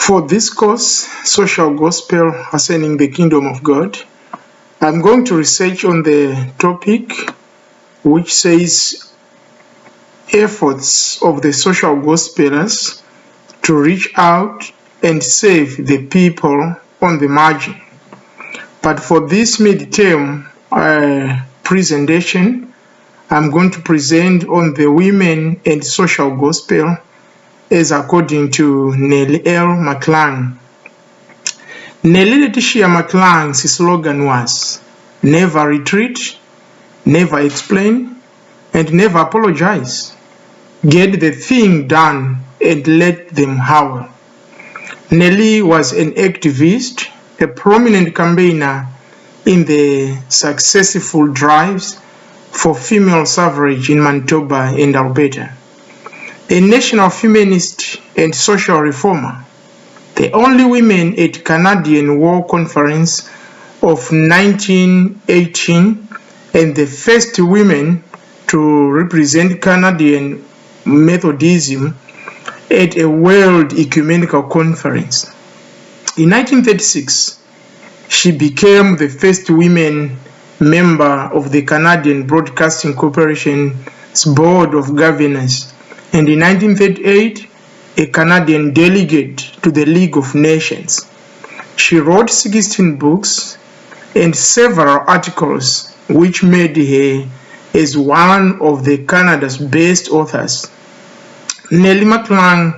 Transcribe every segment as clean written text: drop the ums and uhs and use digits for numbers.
For this course, Social Gospel Ascending the Kingdom of God, I'm going to research on the topic which says efforts of the social gospelers to reach out and save the people on the margin. But for this mid-term presentation, I'm going to present on the women and social gospel as according to Nellie McClung. Nellie Letitia McClung's slogan was, "Never retreat, never explain, and never apologize. Get the thing done and let them howl." Nellie was an activist, a prominent campaigner in the successful drives for female suffrage in Manitoba and Alberta. A national feminist and social reformer, the only women at Canadian War Conference of 1918 and the first women to represent Canadian Methodism at a World Ecumenical Conference. In 1936, she became the first women member of the Canadian Broadcasting Corporation's Board of Governors, and in 1938, a Canadian delegate to the League of Nations. She wrote 16 books and several articles which made her as one of the Canada's best authors. Nellie McClung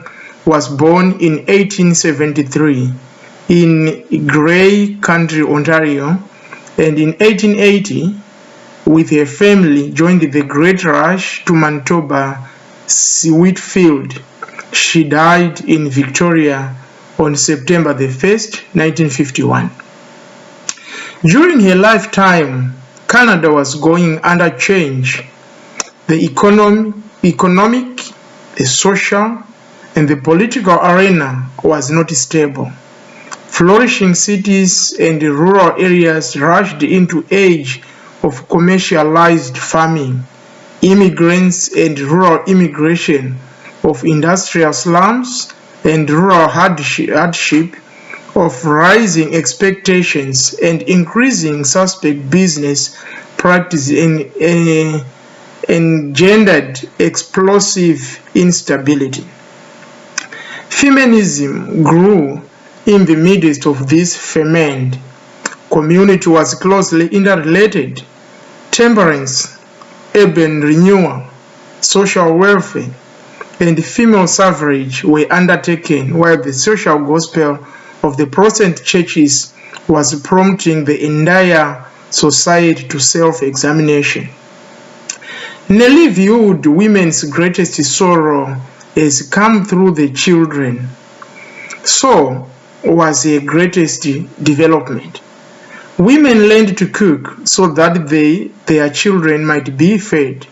was born in 1873 in Grey Country, Ontario, and in 1880, with her family, joined the Great Rush to Manitoba Wheatfield. She died in Victoria on September the 1st, 1951. During her lifetime, Canada was going under change. The economic, the social, and the political arena was not stable. Flourishing cities and rural areas rushed into age of commercialized farming, immigrants and rural immigration, of industrial slums and rural hardship, of rising expectations and increasing suspect business practice engendered explosive instability. Feminism grew in the midst of this ferment. Community was closely interrelated. Temperance, urban renewal, social welfare, and female suffrage were undertaken, while the social gospel of the Protestant churches was prompting the entire society to self-examination. Nellie viewed women's greatest sorrow as come through the children. So was her greatest development. Women learned to cook so that their children might be fed.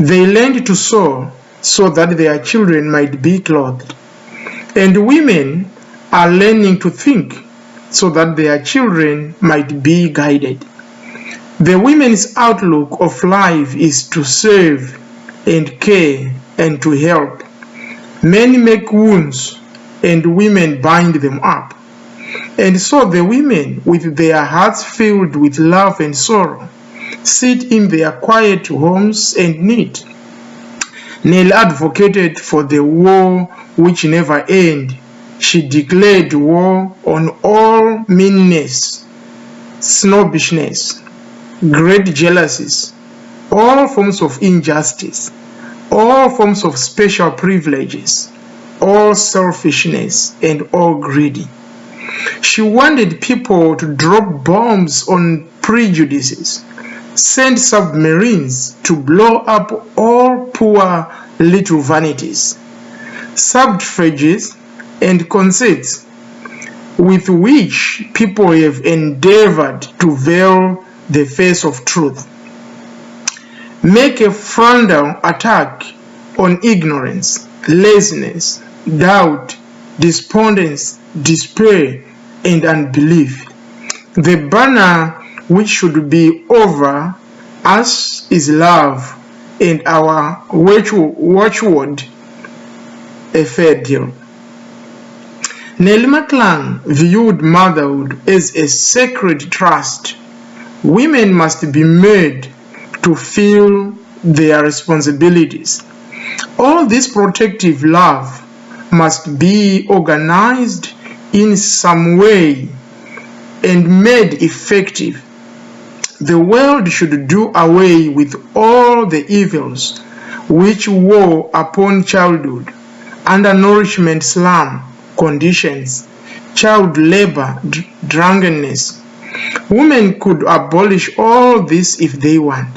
They learned to sew so that their children might be clothed. And women are learning to think so that their children might be guided. The women's outlook of life is to serve and care and to help. Men make wounds and women bind them up. And so the women, with their hearts filled with love and sorrow, sit in their quiet homes and knit. Nellie advocated for the war which never ended. She declared war on all meanness, snobbishness, great jealousies, all forms of injustice, all forms of special privileges, all selfishness, and all greedy. She wanted people to drop bombs on prejudices, send submarines to blow up all poor little vanities, subterfuges, and conceits with which people have endeavored to veil the face of truth. Make a frontal attack on ignorance, laziness, doubt, despondence, despair, and unbelief. The banner which should be over us is love, and our watchword, a fair deal. Nellie McClung viewed motherhood as a sacred trust. Women must be made to feel their responsibilities. All this protective love must be organized in some way and made effective. The world should do away with all the evils which woe upon childhood, undernourishment, slum conditions, child labor, drunkenness. Women could abolish all this if they want.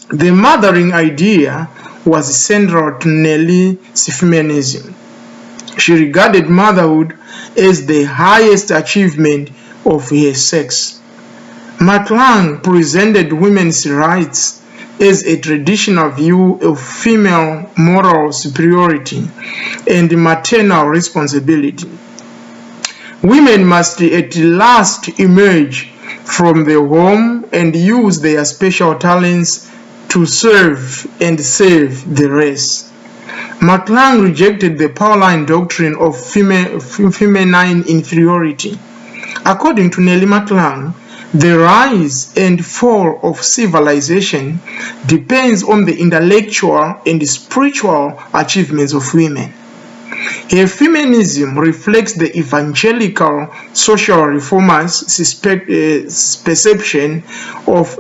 The mothering idea was central to Nellie's feminism. She regarded motherhood as the highest achievement of her sex. McClung presented women's rights as a traditional view of female moral superiority and maternal responsibility. Women must at last emerge from the home and use their special talents to serve and save the race. McClung rejected the Pauline doctrine of feminine inferiority. According to Nellie McClung, the rise and fall of civilization depends on the intellectual and spiritual achievements of women. Her feminism reflects the evangelical social reformers' perception of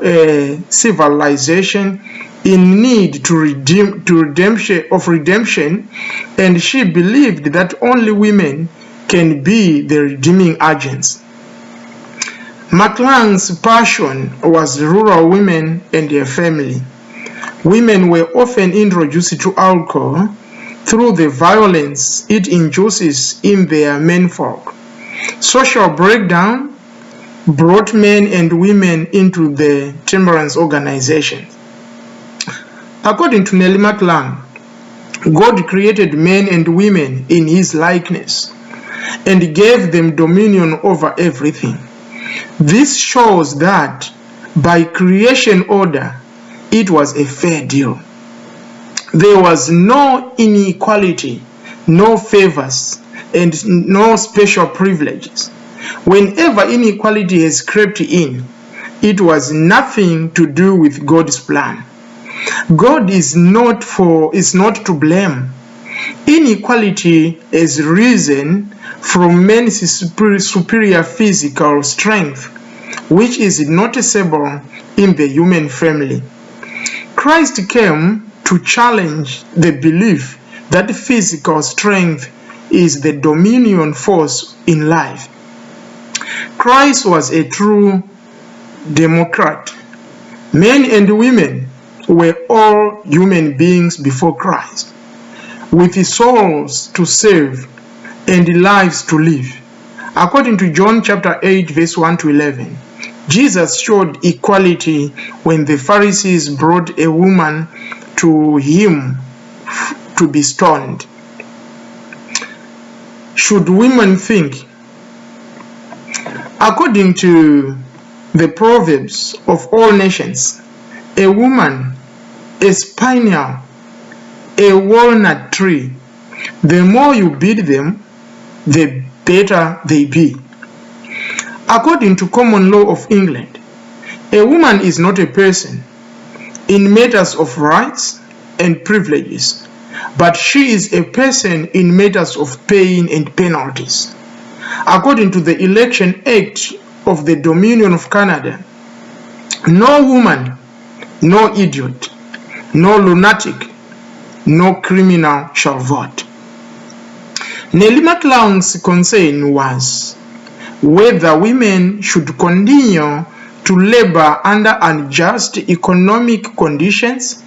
civilization in need to redemption, and she believed that only women can be the redeeming agents. McClung's passion was rural women and their family. Women were often introduced to alcohol through the violence it induces in their menfolk. Social breakdown brought men and women into the temperance organizations. According to Nellie McClung, God created men and women in his likeness and gave them dominion over everything. This shows that by creation order, it was a fair deal. There was no inequality, no favors, and no special privileges. Whenever inequality has crept in, it was nothing to do with God's plan. God is not to blame. Inequality has risen from men's superior physical strength, which is noticeable in the human family. Christ came to challenge the belief that physical strength is the dominant force in life. Christ was a true democrat. Men and women were all human beings before Christ, with souls to save and lives to live. According to John chapter 8, verse 1 to 11, Jesus showed equality when the Pharisees brought a woman to him to be stoned. Should women think? According to the Proverbs of all nations, a woman, a spaniel, a walnut tree, the more you beat them, the better they be. According to common law of England, a woman is not a person in matters of rights and privileges, but she is a person in matters of pain and penalties. According to the Election Act of the Dominion of Canada, no woman, no idiot, no lunatic, no criminal shall vote. Nellie McClung's concern was whether women should continue to labor under unjust economic conditions,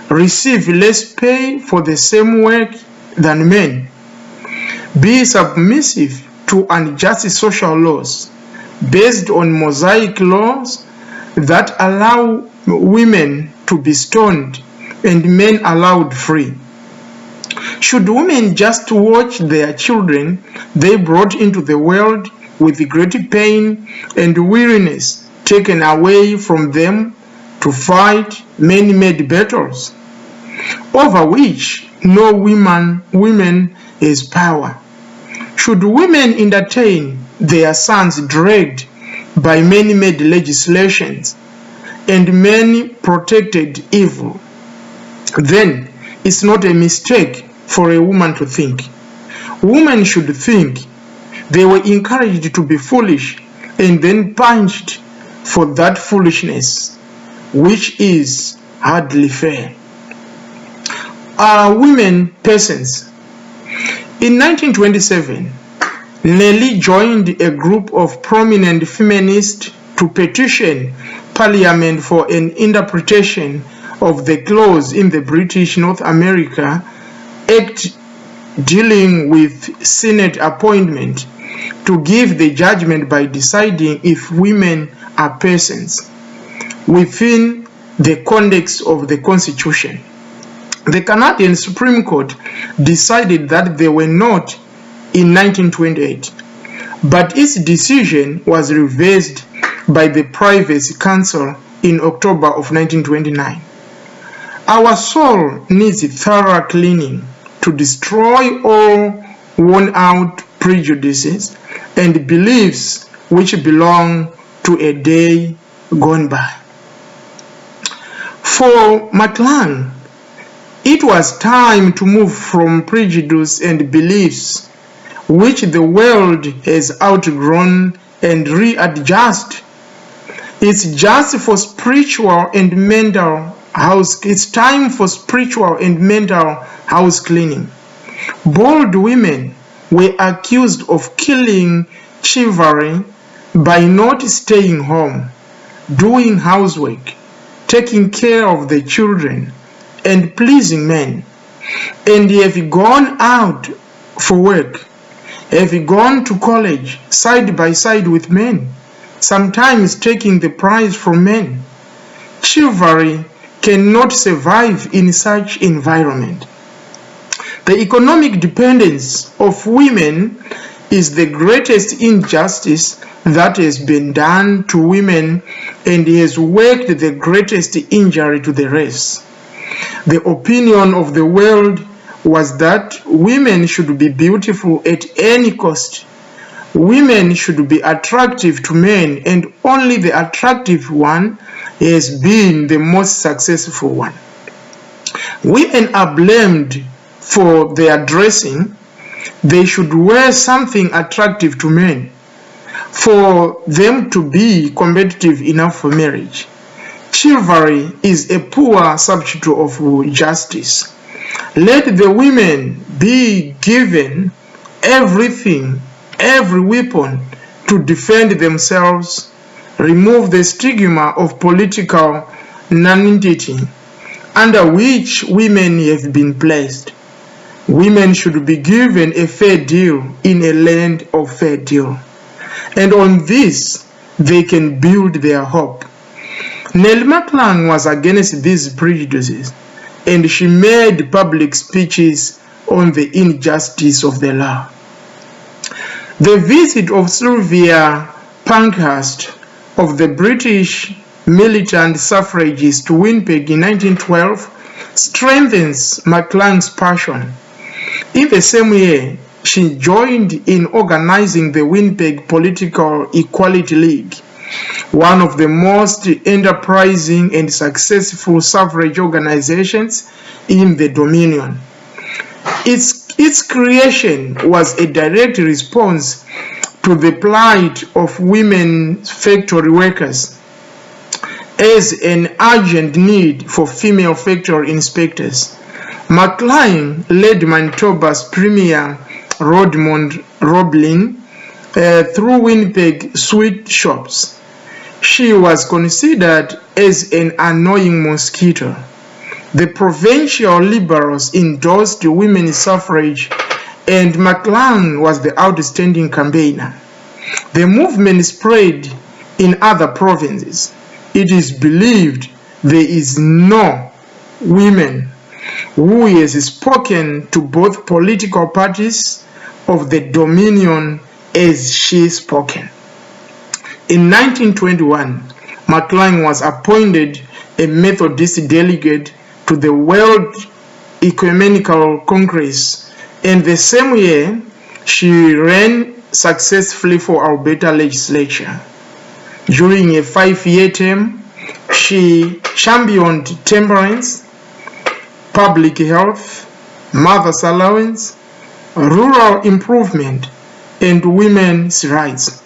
receive less pay for the same work than men, be submissive to unjust social laws based on mosaic laws that allow women to be stoned and men allowed free. Should women just watch their children they brought into the world with great pain and weariness taken away from them to fight man-made battles, over which no women has power? Should women entertain their sons dragged by many-made legislations and many protected evil, then it's not a mistake for a woman to think. Women should think they were encouraged to be foolish and then punished for that foolishness, which is hardly fair. Are women persons? In 1927, Nellie joined a group of prominent feminists to petition Parliament for an interpretation of the clause in the British North America Act dealing with Senate appointment to give the judgment by deciding if women are persons within the context of the Constitution. The Canadian Supreme Court decided that they were not in 1928, but its decision was reversed by the Privacy Council in October of 1929. Our soul needs thorough cleaning to destroy all worn-out prejudices and beliefs which belong to a day gone by. For McClung, it was time to move from prejudice and beliefs which the world has outgrown and readjust. It's time for spiritual and mental house cleaning. Bold women were accused of killing chivalry by not staying home, doing housework, taking care of the children, and pleasing men, and have gone out for work, have gone to college side by side with men, sometimes taking the prize from men. Chivalry cannot survive in such environment. The economic dependence of women is the greatest injustice that has been done to women and has worked the greatest injury to the race. The opinion of the world was that women should be beautiful at any cost. Women should be attractive to men, and only the attractive one has been the most successful one. Women are blamed for their dressing. They should wear something attractive to men for them to be competitive enough for marriage. Chivalry is a poor substitute of justice. Let the women be given everything, every weapon to defend themselves, remove the stigma of political nonentity under which women have been placed. Women should be given a fair deal in a land of fair deal. And on this, they can build their hope. Nellie McClung was against these prejudices, and she made public speeches on the injustice of the law. The visit of Sylvia Pankhurst of the British militant suffragists to Winnipeg in 1912 strengthens McClung's passion. In the same year, she joined in organizing the Winnipeg Political Equality League, one of the most enterprising and successful suffrage organizations in the Dominion. Its creation was a direct response to the plight of women factory workers as an urgent need for female factory inspectors. McClung led Manitoba's premier Rodmond Roblin through Winnipeg sweet shops. She was considered as an annoying mosquito. The provincial liberals endorsed women's suffrage, and McClung was the outstanding campaigner. The movement spread in other provinces. It is believed there is no woman who has spoken to both political parties of the Dominion as she spoken. In 1921, McClung was appointed a Methodist delegate to the World Ecumenical Congress, and the same year She ran successfully for Alberta legislature. During a 5-year term, she championed temperance, public health, mother's allowance, rural improvement, and women's rights.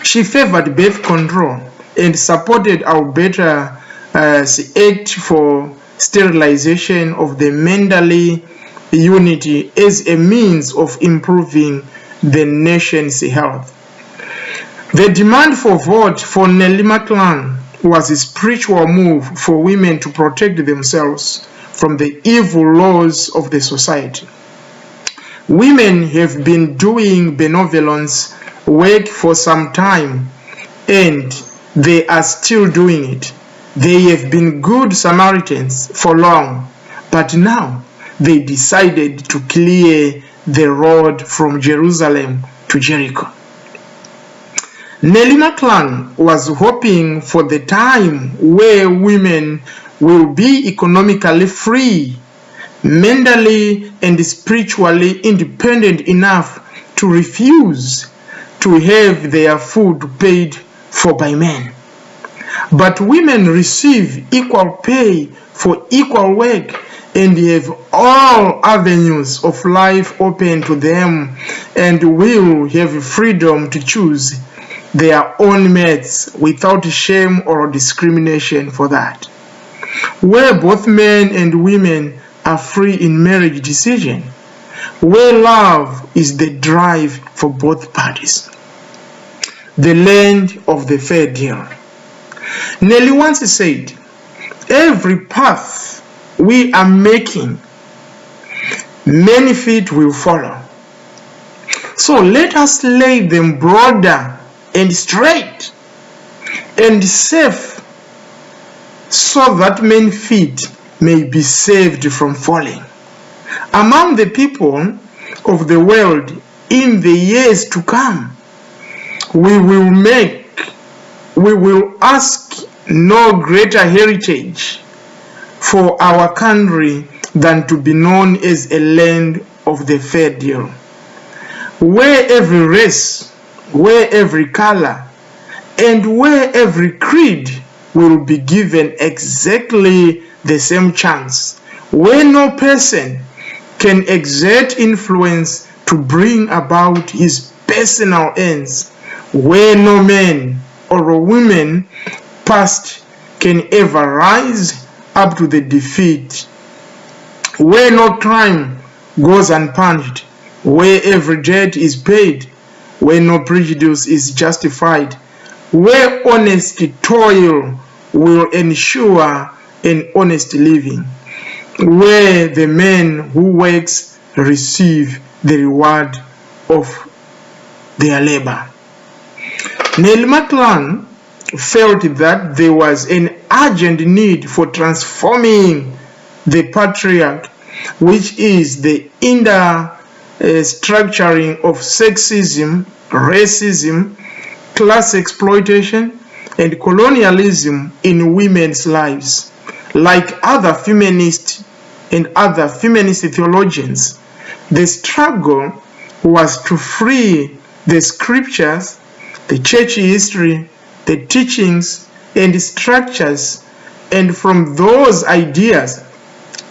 She favored birth control and supported Alberta's act for sterilization of the mentally unity as a means of improving the nation's health. The demand for vote for Nellie McClung was a spiritual move for women to protect themselves from the evil laws of the society. Women have been doing benevolence work for some time, and they are still doing it. They have been good Samaritans for long, but now they decided to clear the road from Jerusalem to Jericho. Nellie McClung was hoping for the time where women will be economically free, mentally and spiritually independent enough to refuse to have their food paid for by men. But women receive equal pay for equal work and have all avenues of life open to them and will have freedom to choose their own mates without shame or discrimination for that. Where both men and women are free in marriage decision, where love is the drive for both parties. The land of the fair deal. Nellie once said, "Every path we are making, many feet will follow. So let us lay them broader and straight and safe, so that many feet may be saved from falling. Among the people of the world in the years to come, we will ask no greater heritage for our country than to be known as a land of the fair deal, where every race, where every color, and where every creed will be given exactly the same chance, where no person can exert influence to bring about his personal ends, where no man or woman past can ever rise up to the defeat, where no crime goes unpunished, where every debt is paid, where no prejudice is justified, where honest toil will ensure an honest living, where the man who works receive the reward of their labor." Nellie McClung felt that there was an urgent need for transforming the patriarch, which is the inner structuring of sexism, racism, class exploitation, and colonialism in women's lives. Like other feminists and other feminist theologians, the struggle was to free the scriptures, the church history, the teachings and structures, and from those ideas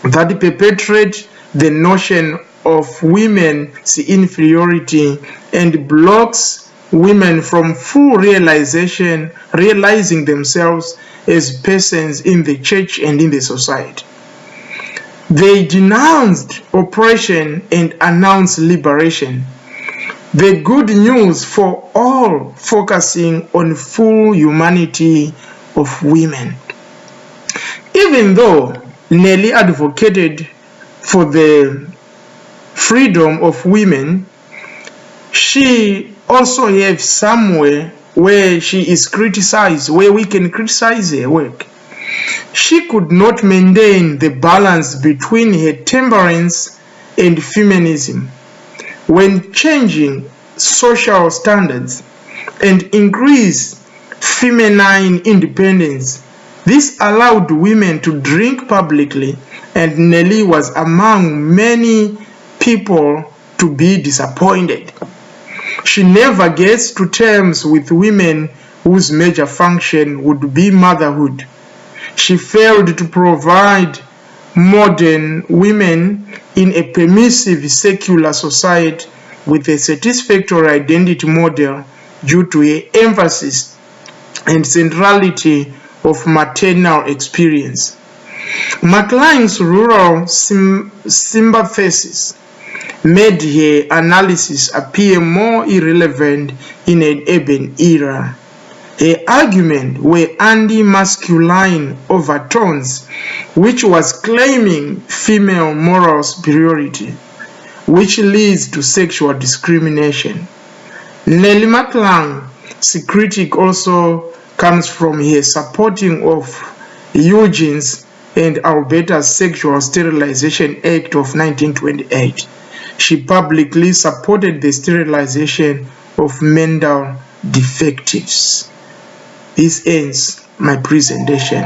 that perpetuate the notion of women's inferiority and blocks women from full realizing themselves as persons in the church and in the society. They denounced oppression and announced liberation. The good news for all, focusing on full humanity of women. Even though Nellie advocated for the freedom of women, she also has somewhere where she is criticized, where we can criticize her work. She could not maintain the balance between her temperance and feminism when changing social standards and increase feminine independence. This allowed women to drink publicly, and Nellie was among many people to to be disappointed. She never gets to terms with women whose major function would be motherhood. She failed to provide modern women in a permissive secular society with a satisfactory identity model due to her emphasis and centrality of maternal experience. McClung's rural sympathies made her analysis appear more irrelevant in an urban era. Her arguments were anti-masculine overtones, which was claiming female moral superiority, which leads to sexual discrimination. Nellie McClung's critique also comes from her supporting of Eugene's and Alberta's Sexual Sterilization Act of 1928. She publicly supported the sterilization of mental defectives. This ends my presentation.